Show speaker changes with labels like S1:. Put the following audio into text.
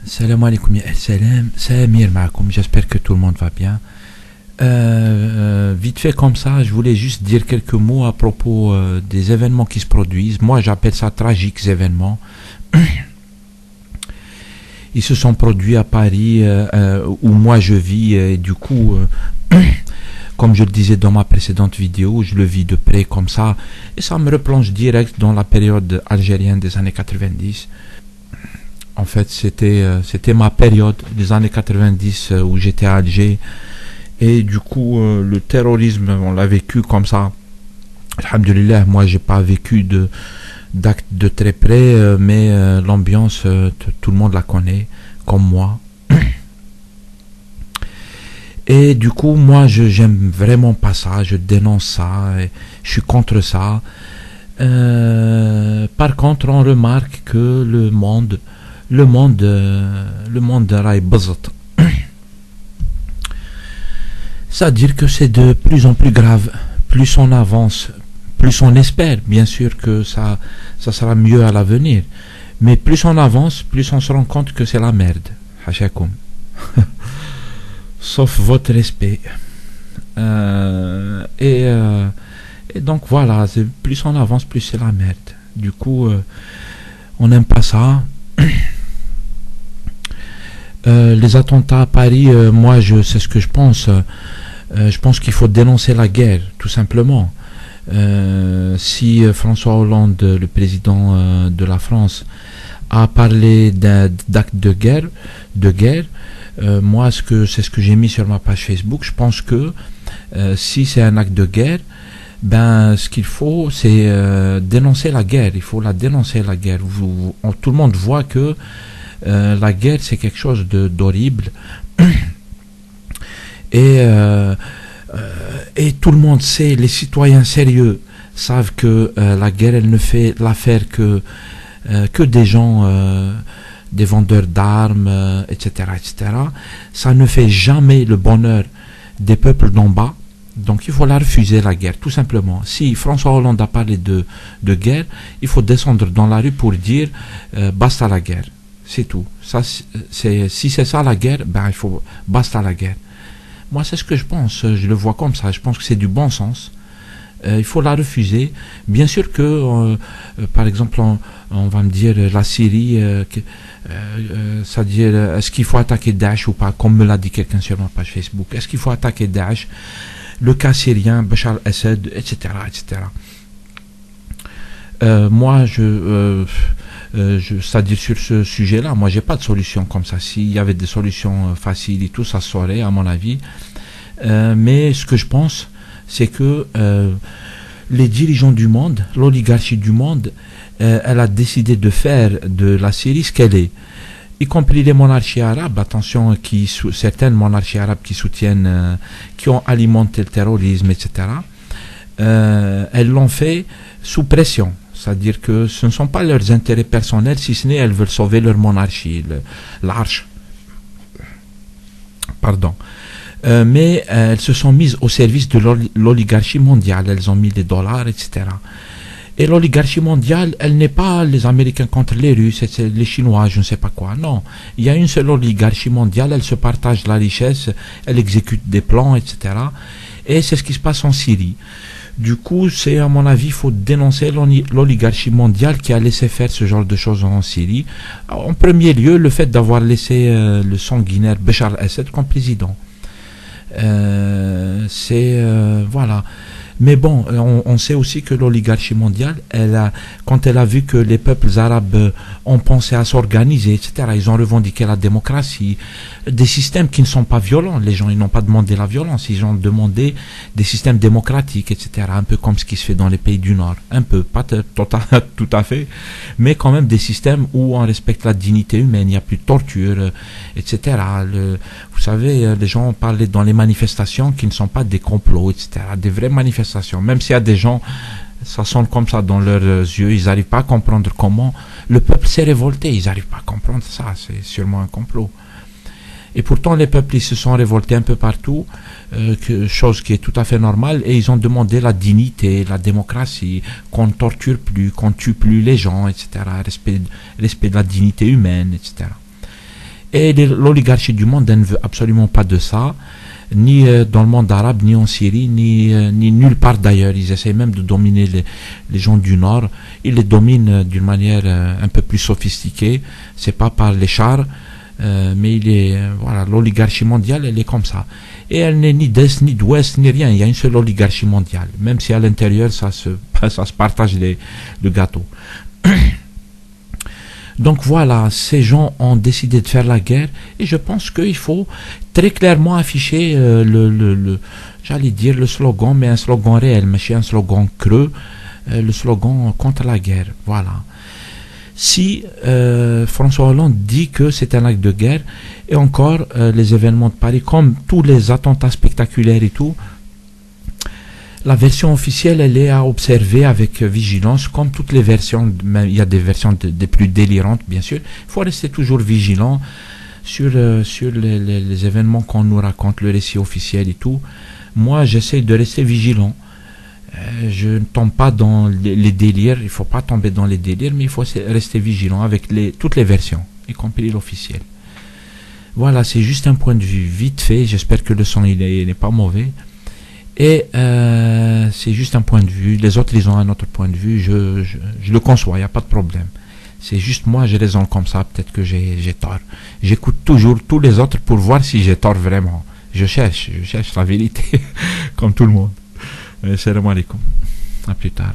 S1: Salam alaikum ya salam, Samir Maakoum, j'espère que tout le monde va bien. Vite fait comme ça, je voulais juste dire quelques mots à propos des événements qui se produisent. Moi j'appelle ça tragiques événements. Ils se sont produits à Paris où moi je vis et du coup, comme je le disais dans ma précédente vidéo, je le vis de près comme ça et ça me replonge direct dans la période algérienne des années 90. En fait, c'était ma période des années 90 où j'étais à Alger. Et du coup, le terrorisme, on l'a vécu comme ça. Alhamdulillah, moi, j'ai pas vécu d'actes de très près, mais l'ambiance, tout le monde la connaît, comme moi. Et du coup, moi, j'aime vraiment pas ça. Je dénonce ça. Et je suis contre ça. Par contre, on remarque que le monde raille bazat. C'est-à-dire que c'est de plus en plus grave. Plus on avance, plus on espère, bien sûr, que ça sera mieux à l'avenir. Mais plus on avance, plus on se rend compte que c'est la merde. Hachakoum. Sauf votre respect. Et donc voilà, plus on avance, plus c'est la merde. Du coup, on n'aime pas ça. Les attentats à Paris, moi c'est ce que je pense. Je pense qu'il faut dénoncer la guerre, tout simplement. Si François Hollande, le président de la France, a parlé d'actes de guerre, moi c'est ce que j'ai mis sur ma page Facebook. Je pense que si c'est un acte de guerre, ben ce qu'il faut c'est dénoncer la guerre. Il faut la dénoncer la guerre. Tout le monde voit que la guerre c'est quelque chose d'horrible et tout le monde sait, les citoyens sérieux savent que la guerre elle ne fait l'affaire que des gens, des vendeurs d'armes, etc. Ça ne fait jamais le bonheur des peuples d'en bas. Donc il faut la refuser, la guerre, tout simplement. Si François Hollande a parlé de guerre, il faut descendre dans la rue pour dire basta la guerre. C'est tout. Si c'est ça la guerre, ben il faut basta la guerre. Moi c'est ce que je pense, je le vois comme ça. Je pense que c'est du bon sens. Il faut la refuser. Bien sûr que, par exemple, on va me dire la Syrie, c'est-à-dire est-ce qu'il faut attaquer Daesh ou pas, comme me l'a dit quelqu'un sur ma page Facebook. Est-ce qu'il faut attaquer Daesh, le cas syrien, Bachar el-Assad, etc. Moi, c'est-à-dire sur ce sujet-là, moi, j'ai pas de solution comme ça. S'il y avait des solutions faciles et tout, ça se saurait, à mon avis. Mais ce que je pense, c'est que les dirigeants du monde, l'oligarchie du monde, elle a décidé de faire de la Syrie ce qu'elle est. Y compris les monarchies arabes, attention, certaines monarchies arabes qui soutiennent, qui ont alimenté le terrorisme, etc. Elles l'ont fait sous pression. C'est-à-dire que ce ne sont pas leurs intérêts personnels, si ce n'est elles veulent sauver leur monarchie, l'arche. Pardon. Mais elles se sont mises au service de l'oligarchie mondiale. Elles ont mis des dollars, etc. Et l'oligarchie mondiale, elle n'est pas les Américains contre les Russes, c'est les Chinois, je ne sais pas quoi. Non, il y a une seule oligarchie mondiale, elle se partage la richesse, elle exécute des plans, etc. Et c'est ce qui se passe en Syrie. Du coup, c'est à mon avis, il faut dénoncer l'oligarchie mondiale qui a laissé faire ce genre de choses en Syrie. En premier lieu, le fait d'avoir laissé le sanguinaire Bachar el-Assad comme président. Voilà. Mais bon, on sait aussi que l'oligarchie mondiale, quand elle a vu que les peuples arabes ont pensé à s'organiser, etc., ils ont revendiqué la démocratie, des systèmes qui ne sont pas violents. Les gens, ils n'ont pas demandé la violence, ils ont demandé des systèmes démocratiques, etc., un peu comme ce qui se fait dans les pays du Nord. Un peu, pas tout à fait, mais quand même des systèmes où on respecte la dignité humaine, il n'y a plus de torture, etc. Vous savez, les gens ont parlé dans les manifestations qui ne sont pas des complots, etc., des vraies manifestations. Même s'il y a des gens, ça sonne comme ça dans leurs yeux, ils n'arrivent pas à comprendre comment le peuple s'est révolté, ils n'arrivent pas à comprendre ça, c'est sûrement un complot. Et pourtant les peuples ils se sont révoltés un peu partout, chose qui est tout à fait normale, et ils ont demandé la dignité, la démocratie, qu'on ne torture plus, qu'on ne tue plus les gens, etc., respect de la dignité humaine, etc. Et l'oligarchie du monde, elle ne veut absolument pas de ça, ni dans le monde arabe, ni en Syrie, ni nulle part d'ailleurs. Ils essaient même de dominer les gens du Nord. Ils les dominent d'une manière un peu plus sophistiquée. C'est pas par les chars, mais voilà, l'oligarchie mondiale, elle est comme ça. Et elle n'est ni d'est, ni d'ouest, ni rien. Il y a une seule oligarchie mondiale. Même si à l'intérieur, ça se partage le gâteau. Donc voilà, ces gens ont décidé de faire la guerre et je pense qu'il faut très clairement afficher j'allais dire le slogan, mais un slogan réel, mais un slogan creux, le slogan contre la guerre. Voilà. Si François Hollande dit que c'est un acte de guerre, et encore les événements de Paris, comme tous les attentats spectaculaires et tout, la version officielle, elle est à observer avec vigilance, comme toutes les versions. Même, il y a des versions des plus délirantes, bien sûr. Il faut rester toujours vigilant sur les événements qu'on nous raconte, le récit officiel et tout. Moi, j'essaie de rester vigilant. Je ne tombe pas dans les délires. Il ne faut pas tomber dans les délires, mais il faut rester vigilant avec toutes les versions, y compris l'officiel. Voilà, c'est juste un point de vue vite fait. J'espère que le son il n'est pas mauvais. Et c'est juste un point de vue. Les autres, ils ont un autre point de vue. Je le conçois, il n'y a pas de problème. C'est juste moi, j'ai raison comme ça. Peut-être que j'ai tort. J'écoute toujours tous les autres pour voir si j'ai tort vraiment. Je cherche la vérité, comme tout le monde. Salam alaikum. À plus tard.